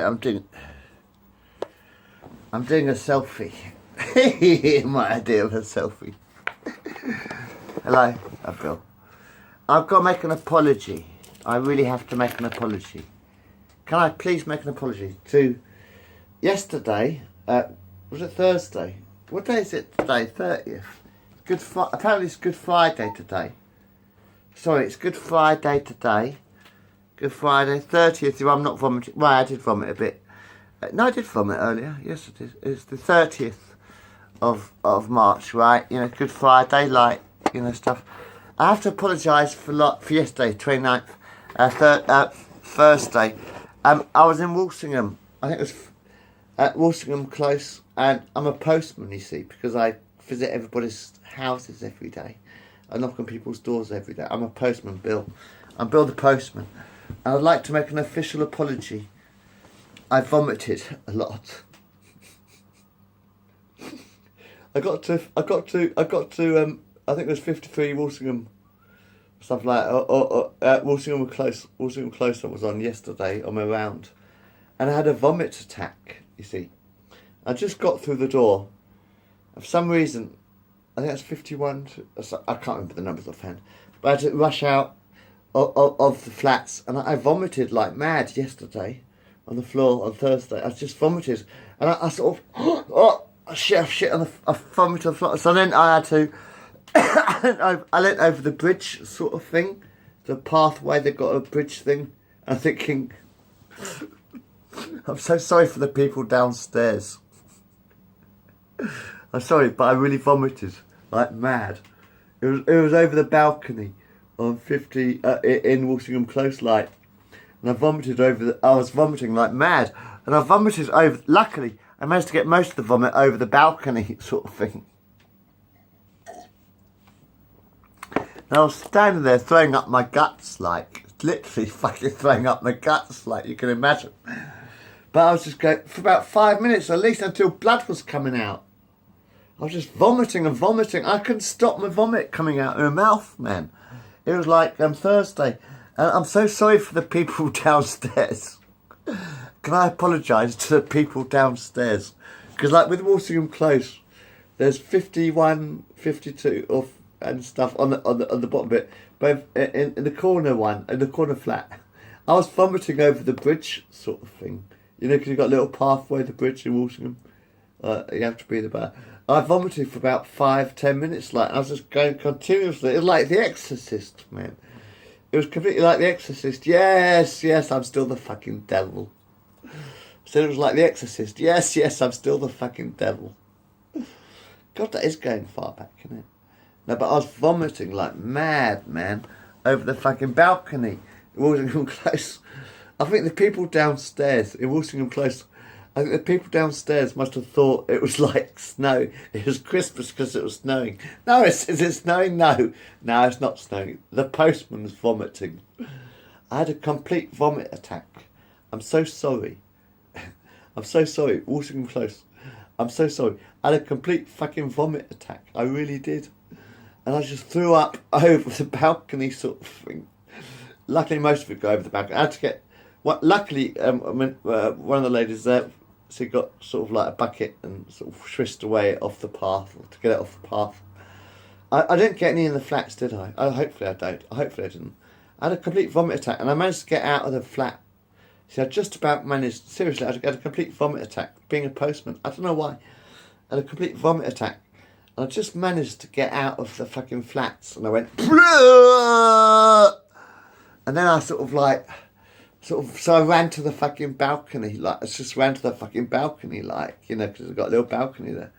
I'm doing a selfie. My idea of a selfie. Hello, I'm Phil. I've got to make an apology. I really have to make an apology. Can I please make an apology to yesterday? Was it Thursday? What day is it today? 30th. Apparently it's Good Friday today. Sorry, it's Good Friday today. Good Friday, 30th. If I'm not vomiting, well, I did vomit a bit. No, I did vomit earlier. Yes, it is. It's the 30th of March, right? You know, Good Friday, like, you know, stuff. I have to apologise for yesterday, 29th, Thursday. I was in Walsingham. I think it was at Walsingham Close, and I'm a postman, you see, because I visit everybody's houses every day. I knock on people's doors every day. I'm a postman, Bill. I'm Bill the postman. I would like to make an official apology. I vomited a lot. I got to I think it was 53 Walsingham, stuff like Walsingham Close I was on yesterday on my round, and I had a vomit attack, you see. I just got through the door. For some reason, I think that's 51, I can't remember the numbers offhand, but I had to rush out of the flats, and I vomited like mad yesterday on the floor on Thursday. I just vomited, and I sort of shit on I vomited on the floor. So then I had to I leant over the bridge sort of thing, the pathway. They've got a bridge thing. I'm thinking, I'm so sorry for the people downstairs. I'm sorry, but I really vomited like mad. It was over the balcony on 50 in Walsingham Close Light, and I was vomiting like mad, and I vomited over. Luckily, I managed to get most of the vomit over the balcony, sort of thing. And I was standing there throwing up my guts, like literally fucking throwing up my guts, like you can imagine. But I was just going for about 5 minutes at least until blood was coming out. I was just vomiting and vomiting. I couldn't stop my vomit coming out of my mouth, man. It was like Thursday. And I'm so sorry for the people downstairs. Can I apologise to the people downstairs? Because like with Walsingham Close, there's 51, 52 and stuff on the bottom bit. But in the corner one, in the corner flat, I was vomiting over the bridge sort of thing. You know, because you've got a little pathway, the bridge in Walsingham. You have to breathe about. I vomited for about 5-10 minutes, like I was just going continuously. It was like The Exorcist, man. It was completely like The Exorcist. Yes, I'm still the fucking devil. So it was like The Exorcist. Yes, I'm still the fucking devil. God, that is going far back, isn't it? No, but I was vomiting like mad, man, over the fucking balcony in Walsingham Close. I think the people downstairs in Walsingham Close, I think the people downstairs must have thought it was like snow. It was Christmas because it was snowing. No, is it snowing? No, it's not snowing. The postman's vomiting. I had a complete vomit attack. I'm so sorry. I'm so sorry. Walsingham Close. I'm so sorry. I had a complete fucking vomit attack. I really did. And I just threw up over the balcony sort of thing. Luckily, most of it got over the balcony. I had to get... luckily, one of the ladies there, she got sort of like a bucket and sort of swished away off the path, to get it off the path. I didn't get any in the flats, did I? Hopefully I don't. Hopefully I didn't. I had a complete vomit attack, and I managed to get out of the flat. See, I just about managed, seriously, I had a complete vomit attack, being a postman. I don't know why. I had a complete vomit attack. And I just managed to get out of the fucking flats, and I went, Bleh! And then I so I ran to the fucking balcony, like, I just ran to the fucking balcony, like, you know, because I've got a little balcony there.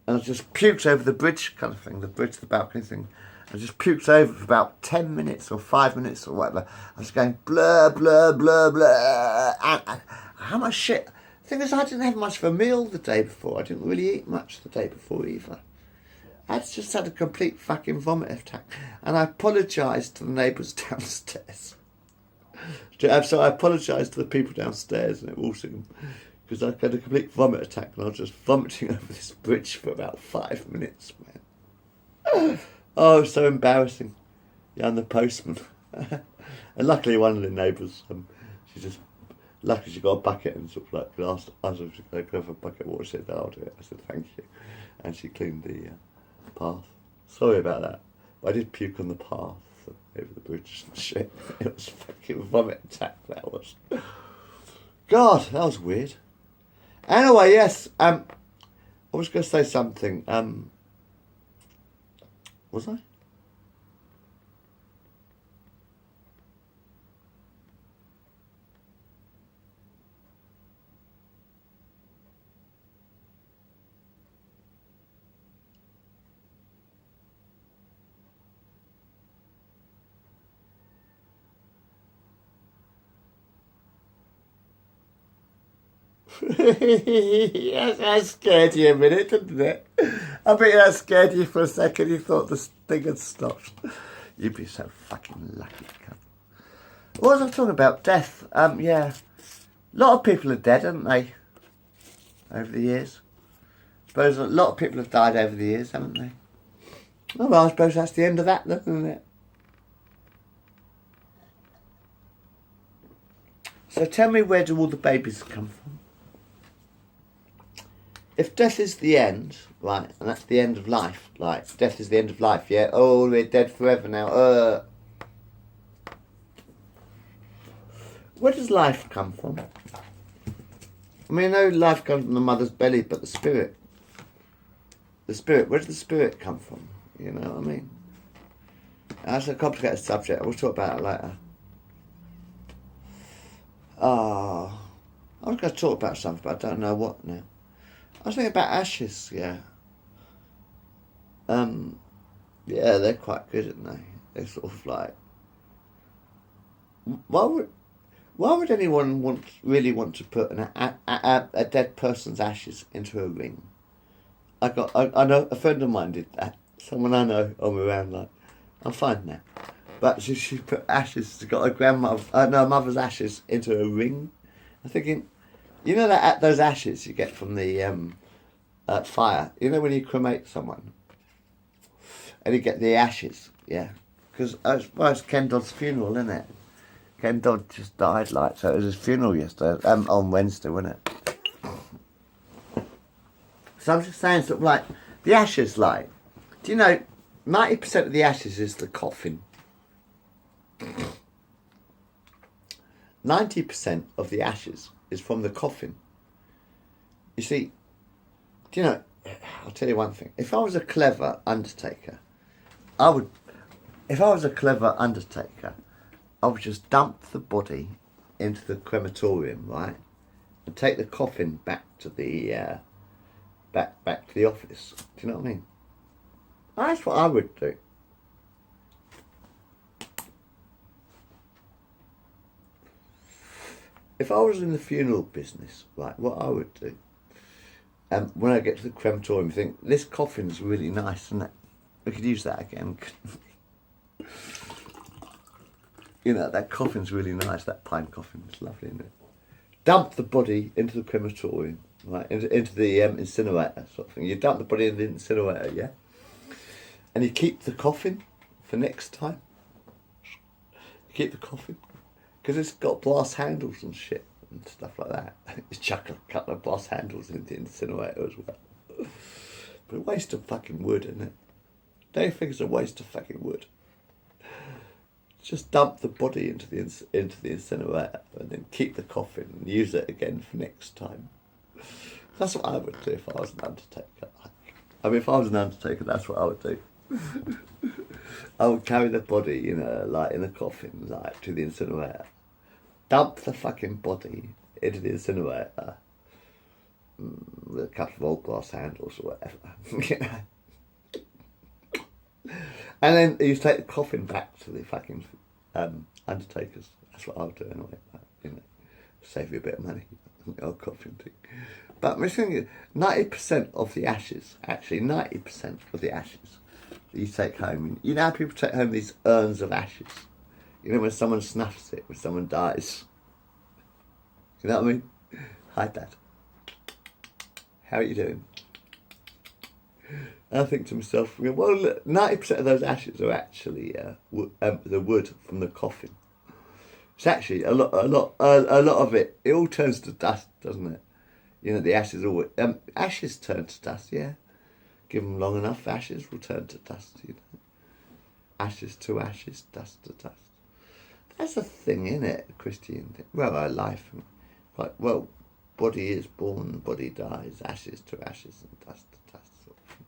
And I just puked over the bridge kind of thing, the balcony thing. I just puked over for about 10 minutes or 5 minutes or whatever. I was going, blah, blah, blah, blah. And how much shit. The thing is, I didn't have much of a meal the day before. I didn't really eat much the day before either. I just had a complete fucking vomit attack. And I apologised to the neighbours downstairs. So I apologised to the people downstairs at Walsingham, because I had a complete vomit attack and I was just vomiting over this bridge for about 5 minutes, man. Oh, it was so embarrassing. Yeah, I'm the postman. And luckily one of the neighbours, she just Luckily she got a bucket and sort of like asked us if she could have a bucket of water. She said, I'll do it. I said, thank you. And she cleaned the path. Sorry about that. But I did puke on the path over the bridge and shit. It was a fucking vomit attack, that was. God, that was weird. Anyway, yes, I was going to say something. Was I? Yes, that scared you a minute, didn't it? I bet that scared you for a second. You thought the thing had stopped. You'd be so fucking lucky. What was I talking about? Death. Yeah. A lot of people are dead, haven't they? Over the years. I suppose a lot of people have died over the years, haven't they? Oh, well, I suppose that's the end of that, isn't it? So tell me, where do all the babies come from? If death is the end, right, and that's the end of life, like, death is the end of life, yeah? Oh, we're dead forever now, Where does life come from? I mean, I know life comes from the mother's belly, but the spirit, where does the spirit come from? You know what I mean? That's a complicated subject. We'll talk about it later. I was going to talk about something, but I don't know what now. I was thinking about ashes, yeah. Yeah, they're quite good, aren't they? They're sort of like... Why would anyone really want to put a dead person's ashes into a ring? I know a friend of mine did that. Someone I know on my around, like, I'm fine now. But she put ashes, she got her mother's ashes into a ring. I'm thinking, you know that those ashes you get from the fire, you know when you cremate someone and you get the ashes, yeah? Because it's Ken Dodd's funeral, isn't it? Ken Dodd just died, like, so it was his funeral yesterday, on Wednesday, wasn't it? So I'm just saying, sort of like, the ashes, like, do you know, 90% of the ashes is the coffin. 90% of the ashes is from the coffin. You see, do you know, I'll tell you one thing. If I was a clever undertaker, I would just dump the body into the crematorium, right? And take the coffin back to the back to the office. Do you know what I mean? That's what I would do. If I was in the funeral business, right, what I would do, when I get to the crematorium, think, this coffin's really nice, isn't it? We could use that again. You know, that coffin's really nice, that pine coffin. It's lovely, isn't it? Dump the body into the crematorium, right, into the incinerator sort of thing. You dump the body in the incinerator, yeah? And you keep the coffin for next time. You keep the coffin. Because it's got brass handles and shit and stuff like that. You chuck a couple of brass handles into the incinerator as well. But a waste of fucking wood, isn't it? Don't you think it's a waste of fucking wood? Just dump the body into the incinerator and then keep the coffin and use it again for next time. That's what I would do if I was an undertaker. I mean, if I was an undertaker, that's what I would do. I would carry the body, you know, like in a coffin, like to the incinerator. Dump the fucking body into the incinerator with a couple of old glass handles or whatever. You know? And then you take the coffin back to the fucking undertakers. That's what I would do anyway. You know, save you a bit of money. The old coffin thing. But I'm thinking 90% of the ashes, actually 90% of the ashes that you take home. You know how people take home these urns of ashes? You know when someone snuffs it, when someone dies. You know what I mean? Hi, Dad. How are you doing? And I think to myself, well, look, 90% of those ashes are actually the wood from the coffin. It's actually a lot of it. It all turns to dust, doesn't it? You know, the ashes all ashes turn to dust. Yeah, give them long enough, ashes will turn to dust. You know, ashes to ashes, dust to dust. That's a thing, isn't it? Christian thing. Well, our life, like body is born, body dies, ashes to ashes, and dust to dust. Sort of thing.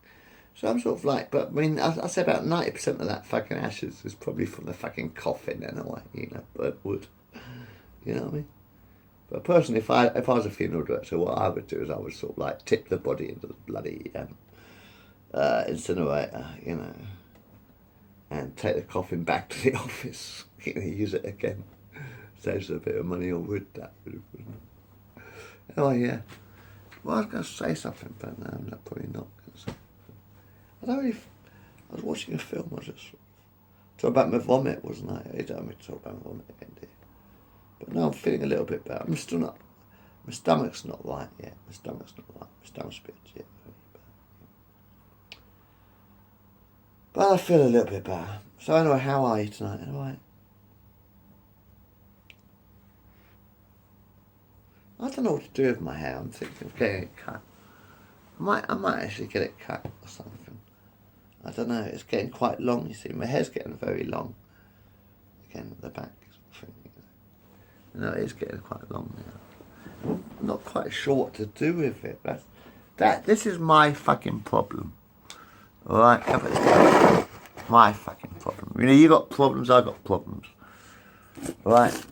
So I'm sort of like, but I mean, I say about 90% of that fucking ashes is probably from the fucking coffin anyway. You know, burnt wood. You know what I mean? But personally, if I was a funeral director, what I would do is I would sort of like tip the body into the bloody incinerator, you know, and take the coffin back to the office, you know, use it again. Saves a bit of money on wood, that would have. Anyway, yeah. Well, I was going to say something, but no, I'm probably not going to say something. I was watching a film, I was just talking about my vomit, wasn't I? You don't want me to talk about my vomit again, do you? But now I'm feeling a little bit better. I'm still not. My stomach's not right yet. My stomach's a bit yet. But I feel a little bit better. So anyway, how are you tonight? Anyway, I don't know what to do with my hair. I'm thinking of getting it cut. I might actually get it cut or something. I don't know. It's getting quite long. You see, my hair's getting very long. Again, at the back. No, it is getting quite long now. I'm not quite sure what to do with it. This is my fucking problem. Alright? My fucking problem. You know, you got problems, I got problems. Alright?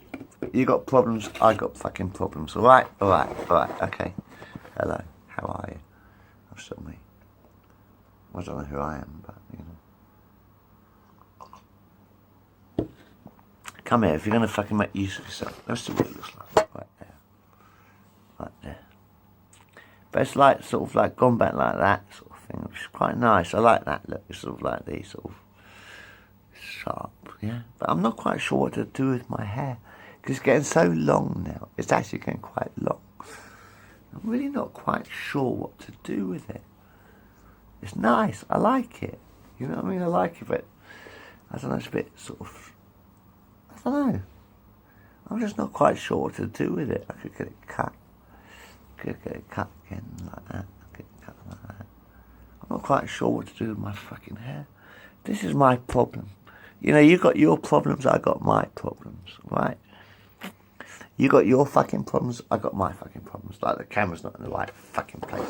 You got problems, I got fucking problems. Alright? Alright, okay. Hello, how are you? I'm still me. I don't know who I am, but, you know. Come here, if you're going to fucking make use of yourself. Let's see what it looks like. Right there. Right there. But it's like, sort of like gone back like that sort of thing, which is quite nice. I like that look. It's sort of like these sort of sharp, yeah. But I'm not quite sure what to do with my hair. Because it's getting so long now. It's actually getting quite long. I'm really not quite sure what to do with it. It's nice. I like it. You know what I mean? I like it, but I don't know, it's a bit sort of, I don't know. I'm just not quite sure what to do with it. I could get it cut. I could get it cut again like that. I could get it cut like that. I'm not quite sure what to do with my fucking hair. This is my problem. You know, you got your problems, I got my problems, right? You got your fucking problems, I got my fucking problems. Like the camera's not in the right fucking place.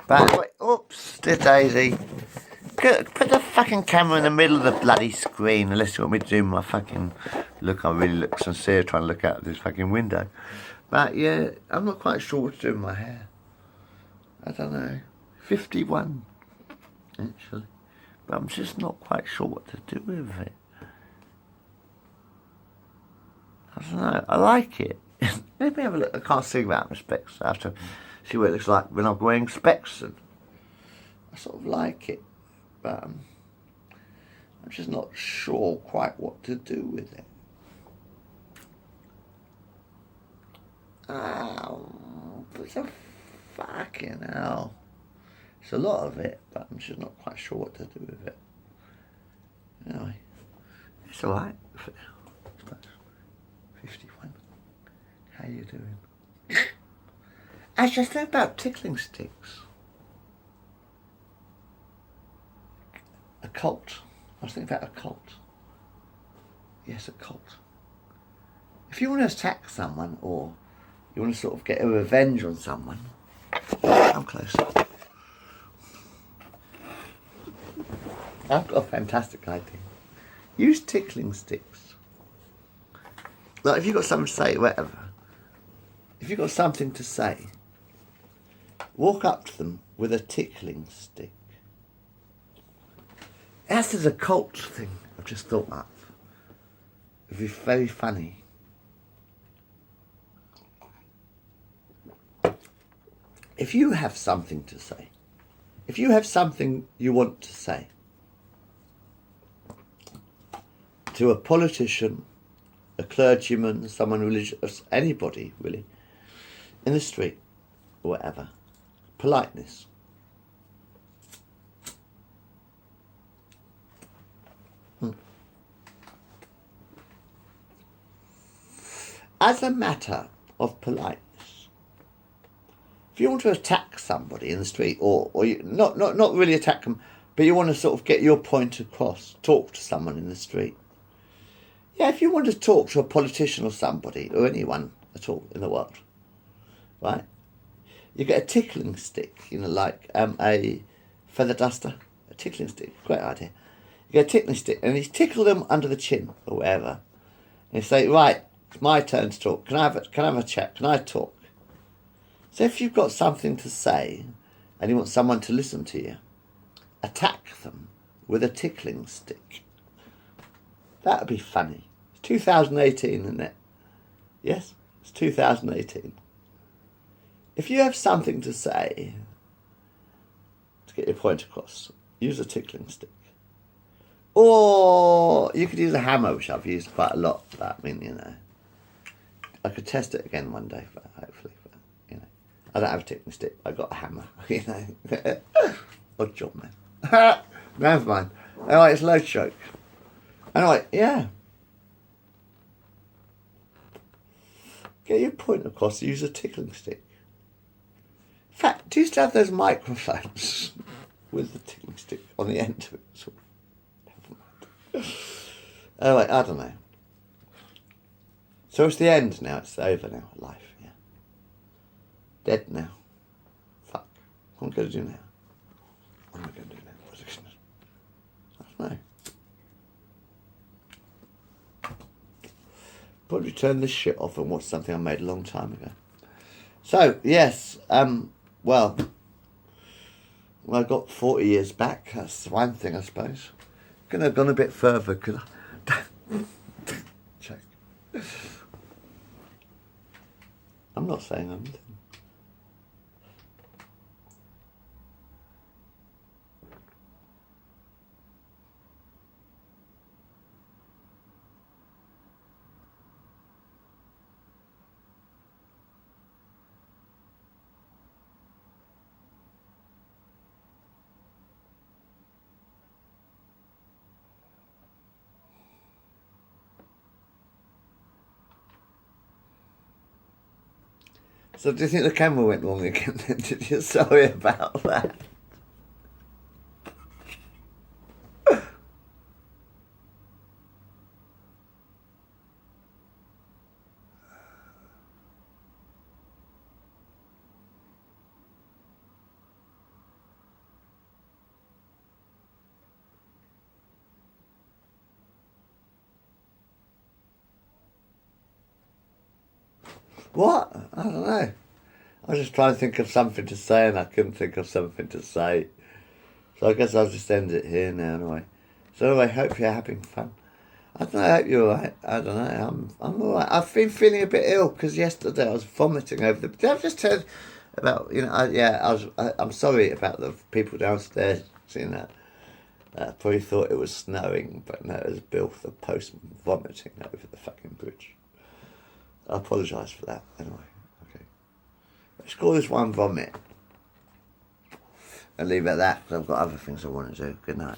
But anyway, oops, dear Daisy. Put the fucking camera in the middle of the bloody screen unless you want me to do my fucking look. I really look sincere trying to look out this fucking window. But yeah, I'm not quite sure what to do with my hair. I don't know. 51, actually. But I'm just not quite sure what to do with it. I don't know. I like it. Let me have a look. I can't see without my specs. I have to see what it looks like when I'm wearing specs. And I sort of like it. But I'm just not sure quite what to do with it. It's a fucking hell. It's a lot of it, but I'm just not quite sure what to do with it. Anyway, it's alright. 51. How you doing? Actually, I was thinking about tickling sticks. A cult. I was thinking about a cult. Yes, a cult. If you want to attack someone, or you want to sort of get a revenge on someone, come closer. I've got a fantastic idea. Use tickling sticks. Like if you've got something to say, whatever. If you've got something to say, walk up to them with a tickling stick. This is a cult thing I've just thought up. It'd be very funny. If you have something to say, if you have something you want to say to a politician, a clergyman, someone religious, anybody really, in the street or whatever, politeness. as a matter of politeness, if you want to attack somebody in the street, or you, not really attack them, but you want to sort of get your point across, talk to someone in the street. Yeah, if you want to talk to a politician or somebody, or anyone at all in the world, right? You get a tickling stick, like a feather duster, a tickling stick, great idea. You get a tickling stick, and you tickle them under the chin, or wherever, and you say, right, it's my turn to talk. Can I have a chat? Can I talk? So if you've got something to say, and you want someone to listen to you, attack them with a tickling stick. That would be funny. It's 2018, isn't it? Yes, it's 2018. If you have something to say to get your point across, use a tickling stick. Or you could use a hammer, which I've used quite a lot. But, I could test it again one day, hopefully. But, I don't have a tickling stick. I got a hammer, Odd job, man. Never mind. Anyway, it's load stroke. Anyway, yeah. Get your point across, use a tickling stick. In fact, do you still have those microphones with the tickling stick on the end of it? So, never mind. Anyway, I don't know. So it's the end now, it's over now, life, yeah. Dead now. Fuck. What am I going to do now? What am I going to do now? I don't know. Probably turn this shit off and watch something I made a long time ago. So, yes, well, I got 40 years back. That's one thing, I suppose. Could have gone a bit further, could I? Check. I'm not saying anything. So do you think the camera went wrong again? Did you? Sorry about that. What? I don't know. I was just trying to think of something to say and I couldn't think of something to say. So I guess I'll just end it here now anyway. So anyway, hope you're having fun. I don't know, I hope you're alright. I don't know, I'm alright. I've been feeling a bit ill because yesterday I was vomiting over the... Did I just tell about, I'm sorry about the people downstairs, probably thought it was snowing, but no, it was Bill, the postman, vomiting over the fucking bridge. I apologise for that, anyway. Okay. Let's call this one vomit. And leave it at that, because I've got other things I want to do. Good night.